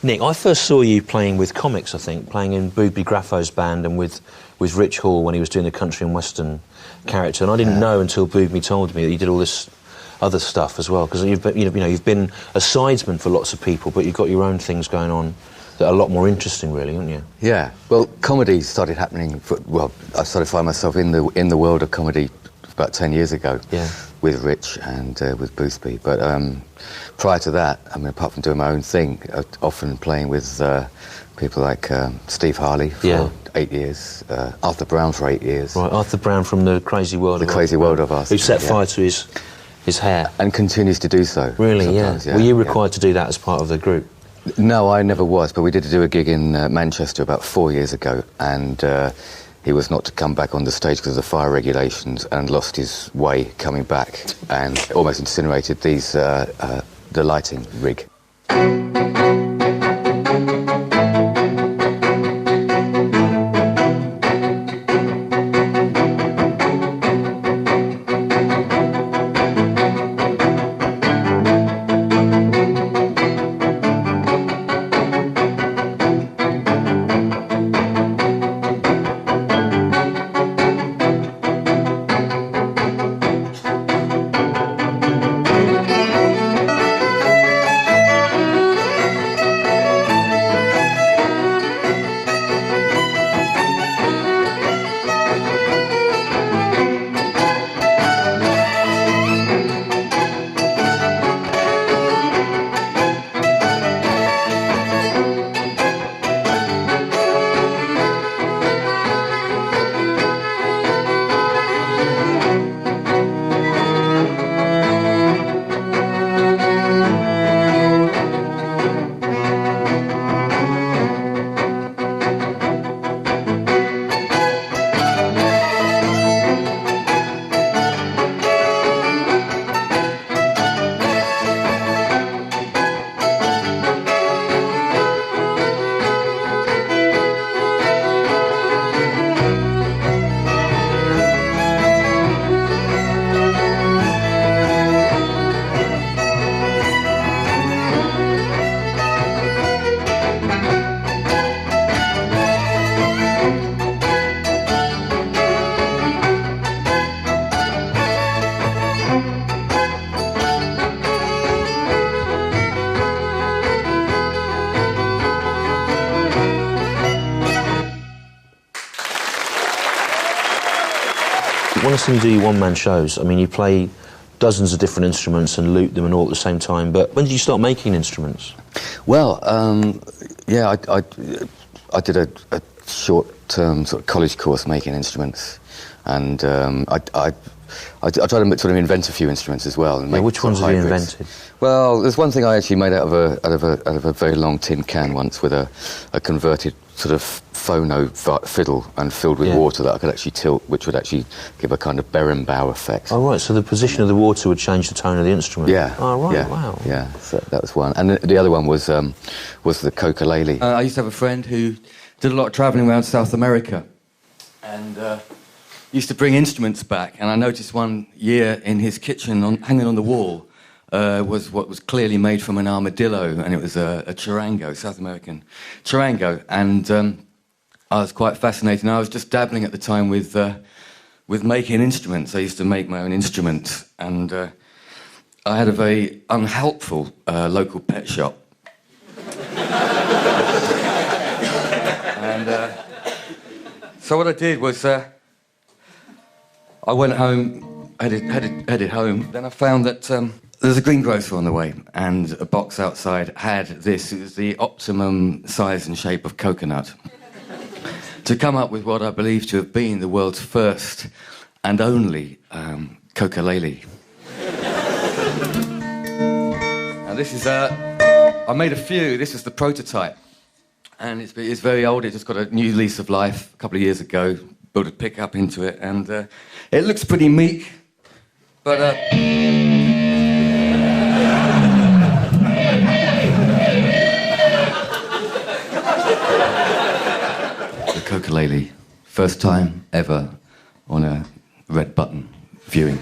Nick, I first saw you playing with comics, I think, playing in Booby Graffo's band and with Rich Hall when he was doing the country and western character. And I didn't know until Booby told me that you did all this other stuff as well, because you've been a sidesman for lots of people, but you've got your own things going on that are a lot more interesting, really, haven't you? Yeah. Well, comedy started happening. I started finding myself in the world of comedy about 10 years ago. Yeah. With Rich and with Boothby. But prior to that, I mean, apart from doing my own thing, often playing with people like Steve Harley for 8 years, Arthur Brown for 8 years. Right, Arthur Brown from the Crazy World of Crazy World of Us. Who set fire to his hair. And continues to do so. Really, yeah. Were you required to do that as part of the group? No, I never was, but we did do a gig in Manchester about 4 years ago, and he was not to come back on the stage because of the fire regulations and lost his way coming back and almost incinerated the lighting rig. When I see you do your one-man shows, I mean, you play dozens of different instruments and loop them and all at the same time, but when did you start making instruments? Well, yeah, I did a short-term sort of college course making instruments, and I tried to sort of invent a few instruments as well. And which ones have you invented? Well, there's one thing I actually made out of a very long tin can once with a converted sort of phono fiddle and filled with water that I could actually tilt, which would actually give a kind of Berenbow effect. Oh, right, so the position of the water would change the tone of the instrument? Yeah. Oh, right, yeah, wow. Yeah, so that was one. And the other one was the ukulele. I used to have a friend who did a lot of travelling around South America and used to bring instruments back. And I noticed one year in his kitchen, hanging on the wall, was what was clearly made from an armadillo, and it was a charango, South American charango. And I was quite fascinated. And I was just dabbling at the time with making instruments. I used to make my own instruments, and I had a very unhelpful local pet shop. And so what I did was I went home, headed home. Then I found that there's a greengrocer on the way, and a box outside had this. It was the optimum size and shape of coconut. To come up with what I believe to have been the world's first and only coca-lele. Now this is I made a few. This is the prototype, and it's very old. It just got a new lease of life a couple of years ago. Built a pickup into it, and it looks pretty meek, but the coca-lele, first time ever on a red button viewing.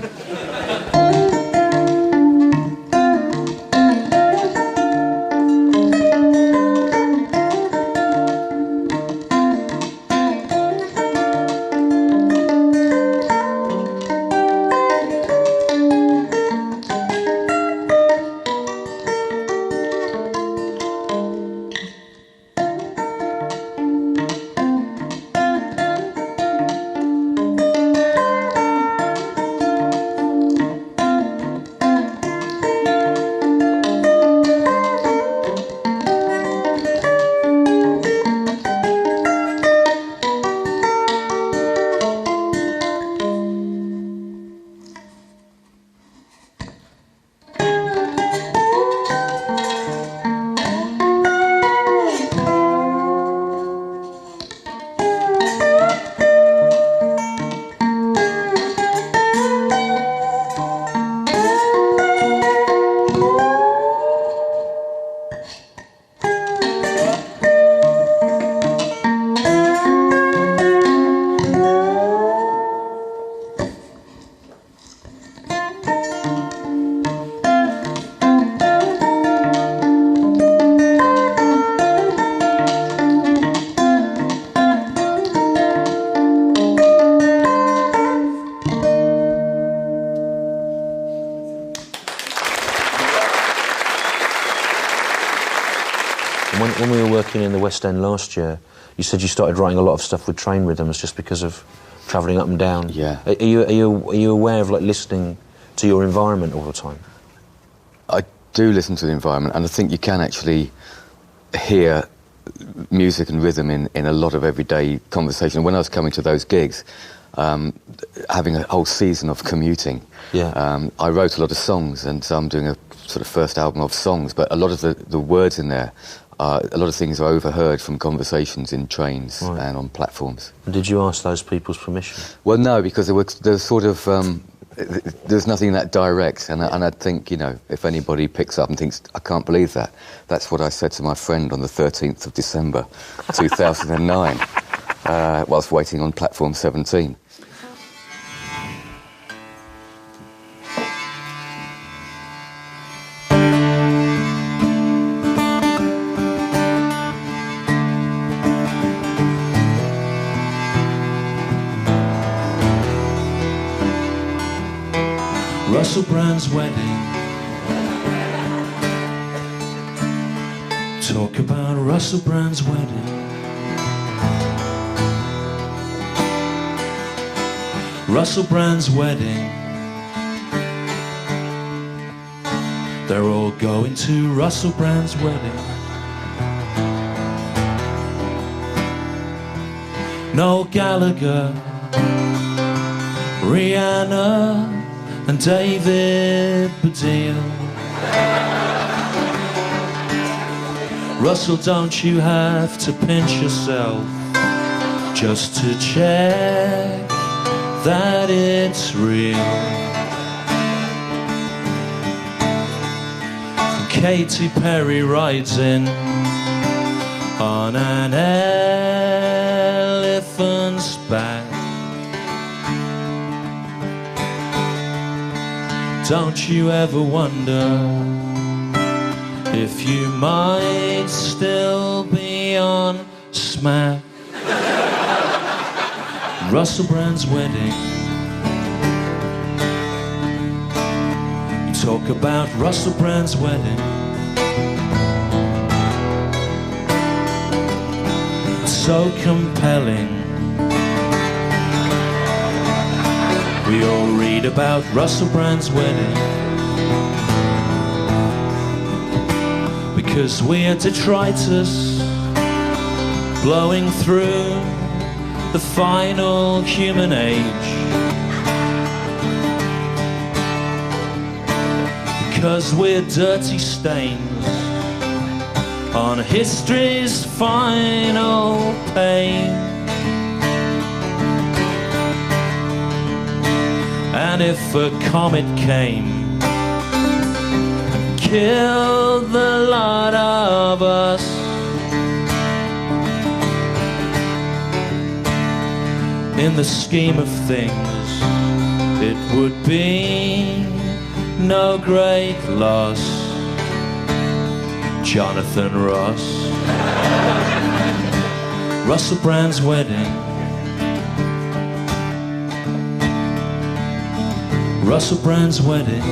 when we were working in the West End last year, you said you started writing a lot of stuff with train rhythms just because of travelling up and down. Yeah. Are you aware of, like, listening to your environment all the time? I do listen to the environment, and I think you can actually hear music and rhythm in a lot of everyday conversation. When I was coming to those gigs, having a whole season of commuting, I wrote a lot of songs, and so I'm doing a sort of first album of songs, but a lot of the words in there, a lot of things are overheard from conversations in trains and on platforms. And did you ask those people's permission? Well, no, because there's sort of... there's nothing that direct, and I think, you know, if anybody picks up and thinks, I can't believe that, that's what I said to my friend on the 13th of December 2009, whilst waiting on platform 17. Russell Brand's wedding. Talk about Russell Brand's wedding. Russell Brand's wedding. They're all going to Russell Brand's wedding. Noel Gallagher, Rihanna, and David Baddiel. Russell, don't you have to pinch yourself just to check that it's real? And Katy Perry rides in on an elephant's back. Don't you ever wonder if you might still be on smack? Russell Brand's wedding. You talk about Russell Brand's wedding. So compelling. We all read about Russell Brand's wedding because we are detritus blowing through the final human age, because we're dirty stains on history's final page. And if a comet came and killed the lot of us, in the scheme of things, it would be no great loss. Jonathan Ross. Russell Brand's wedding. Russell Brand's wedding.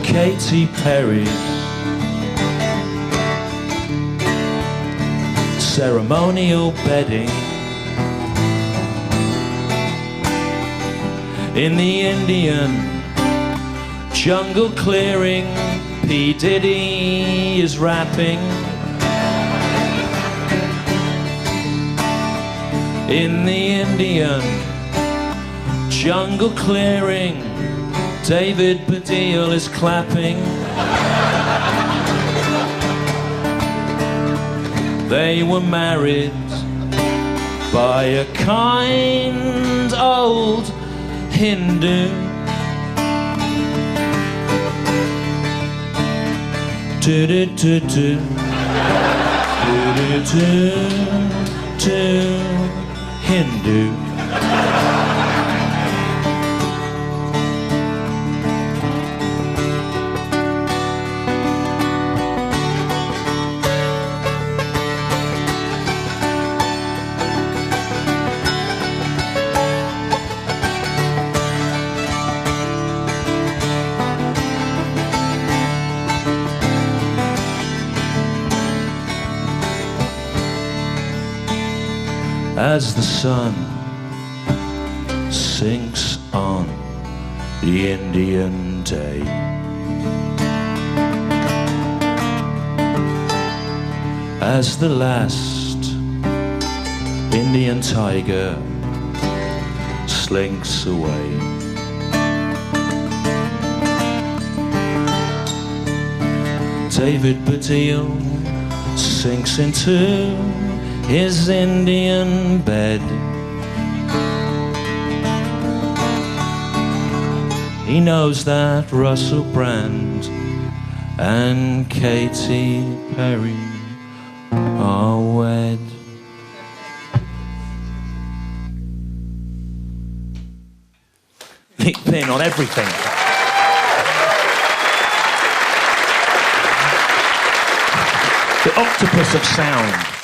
Katy Perry's ceremonial bedding. In the Indian jungle clearing, P. Diddy is rapping. In the Indian jungle clearing, David Baddiel is clapping. They were married by a kind old Hindu. Do-do-do-do, do-do-do-do. Hindu. as the sun sinks on the Indian day. As the last Indian tiger slinks away, David Baddiel sinks into his Indian bed. He knows that Russell Brand and Katy Perry are wed. Nick Pynn on everything. The octopus of sound.